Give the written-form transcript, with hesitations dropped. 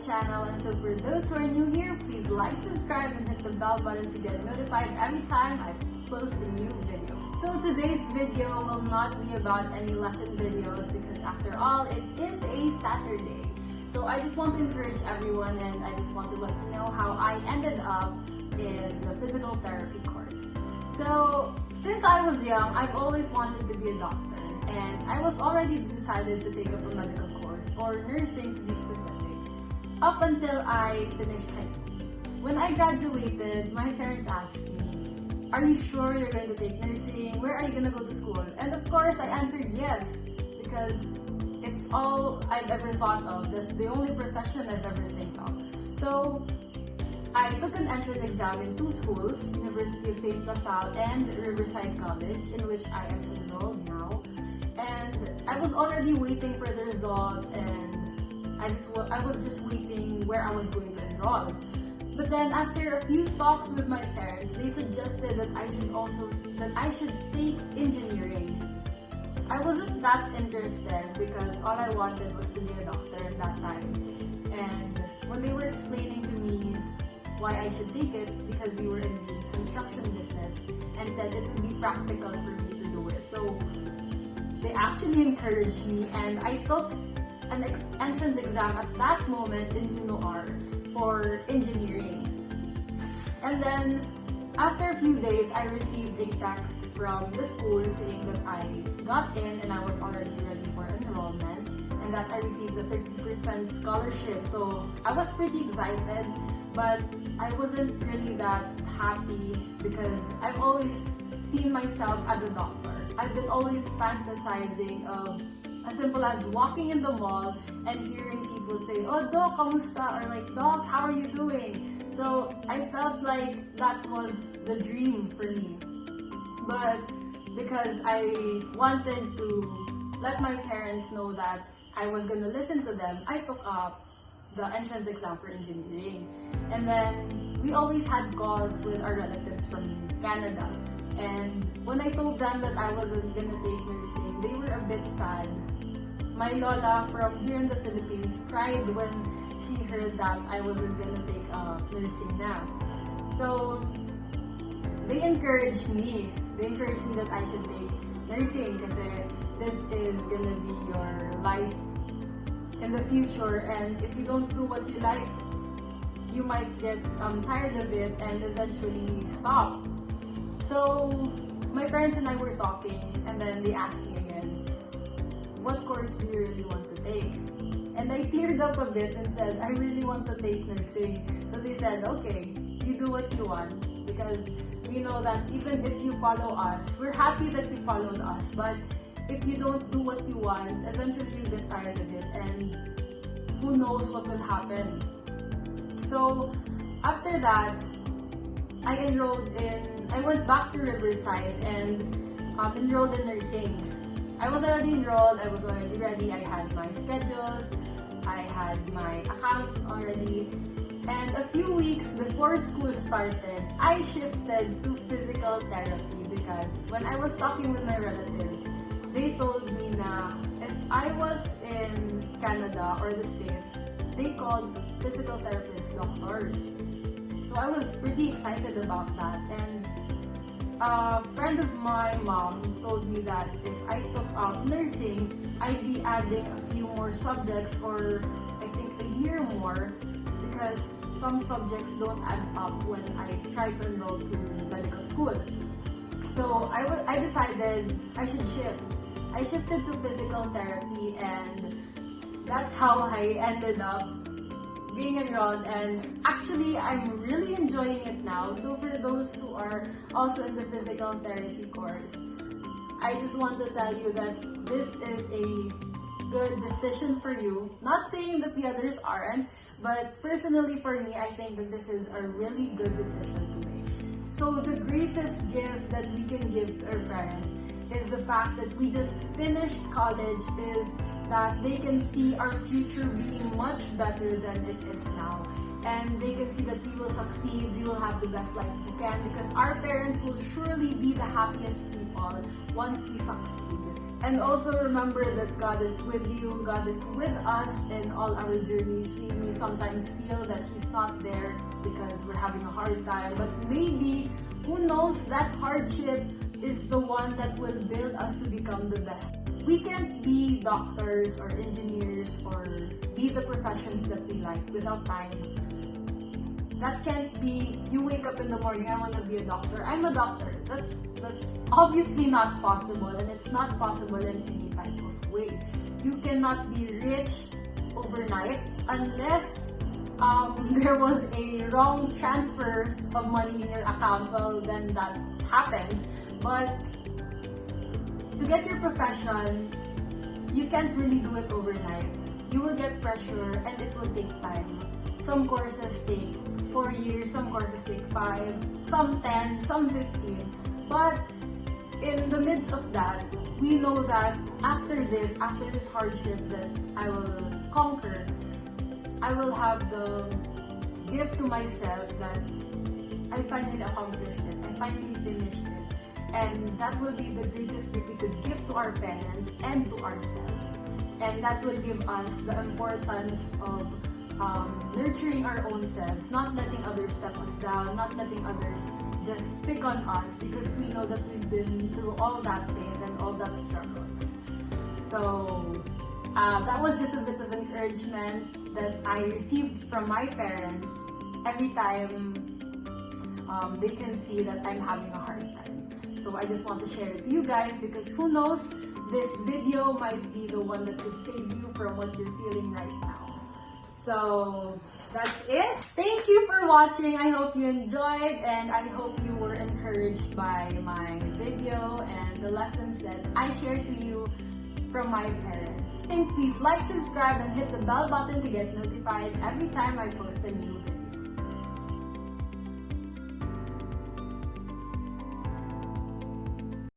channel, and so for those who are new here, please like, subscribe, and hit the bell button to get notified every time I post a new video. So today's video will not be about any lesson videos because after all, it is a Saturday. So I just want to encourage everyone and I just want to let you know how I ended up in the physical therapy course. So since I was young, I've always wanted to be a doctor and I was already decided to take up a medical course or nursing to be specific up until I finished high school. When I graduated, my parents asked me, "Are you sure you're going to take nursing? Where are you going to go to school?" And of course, I answered yes because it's all I've ever thought of. That's the only profession I've ever think of. So I took an entrance exam in two schools, University of St. LaSalle and Riverside College, in which I am enrolled now. And I was already waiting for the results and I was just waiting where I was going to enroll. But then after a few talks with my parents, they suggested that I should take engineering. I wasn't that interested because all I wanted was to be a doctor at that time. And when they were explaining to me why I should take it, because we were in the construction business, and said it would be practical for me to do it. So they actually encouraged me and I took an entrance exam at that moment in UNOR for engineering. And then after a few days, I received a text from the school saying that I got in and I was already ready for enrollment and that I received a 30% scholarship. So I was pretty excited, but I wasn't really that happy because I've always seen myself as a doctor. I've been always fantasizing of as simple as walking in the mall and hearing people say, "Oh, Doc, kamusta?" or like, "Doc, how are you doing?" So I felt like that was the dream for me. But because I wanted to let my parents know that I was going to listen to them, I took up the entrance exam for engineering. And then we always had calls with our relatives from Canada. And when I told them that I wasn't going to take nursing, they were a bit sad. My lola from here in the Philippines cried when she heard that I wasn't going to take nursing now. So they encouraged me. They encouraged me that I should take nursing because this is going to be your life in the future, and if you don't do what you like, you might get tired of it and eventually stop. So my parents and I were talking and then they asked me again, "What course do you really want to take?" And I teared up a bit and said, "I really want to take nursing." So they said, "Okay, you do what you want because we know that even if you follow us, we're happy that you followed us, but if you don't do what you want, eventually you'll get tired of it and who knows what will happen." So after that, I went back to Riverside and enrolled in nursing. I was already enrolled, I was already ready, I had my schedules, I had my accounts already. And a few weeks before school started, I shifted to physical therapy because when I was talking with my relatives, they told me na if I was in Canada or the States, they called physical therapists doctors. So I was pretty excited about that. And a friend of my mom told me that if I took up nursing, I'd be adding a few more subjects or I think a year more because some subjects don't add up when I try to enroll to medical school. So I decided I should shift. I shifted to physical therapy and that's how I ended up being enrolled, and actually I'm really enjoying it now. So for those who are also in the physical therapy course, I just want to tell you that this is a good decision for you. Not saying that the others aren't, but personally for me, I think that this is a really good decision to make. So the greatest gift that we can give to our parents is the fact that we just finished college, is that they can see our future being much better than it is now. And they can see that we will succeed, we will have the best life we can because our parents will surely be the happiest people once we succeed. And also remember that God is with you, God is with us in all our journeys. We may sometimes feel that He's not there because we're having a hard time, but maybe, who knows, that hardship is the one that will build us to become the best. We can't be doctors or engineers or be the professions that we like without time. That can't be, you wake up in the morning, I want to be a doctor, I'm a doctor. That's obviously not possible, and it's not possible in any type of way. You cannot be rich overnight unless there was a wrong transfers of money in your account. Well, then that happens. But to get your profession, you can't really do it overnight. You will get pressure and it will take time. Some courses take 4 years, some courses take 5, some 10, some 15. But in the midst of that, we know that after this hardship that I will conquer, I will have the gift to myself that I finally accomplished it, I finally finished it. And that will be the greatest gift we could give to our parents and to ourselves. And that will give us the importance of nurturing our own selves, not letting others step us down, not letting others just pick on us, because we know that we've been through all that pain and all that struggles. So that was just a bit of encouragement that I received from my parents every time they can see that I'm having a hard time. So I just want to share it with you guys, because who knows, this video might be the one that could save you from what you're feeling right now. So that's it. Thank you for watching. I hope you enjoyed, and I hope you were encouraged by my video and the lessons that I shared to you from my parents. And please like, subscribe, and hit the bell button to get notified every time I post a new video.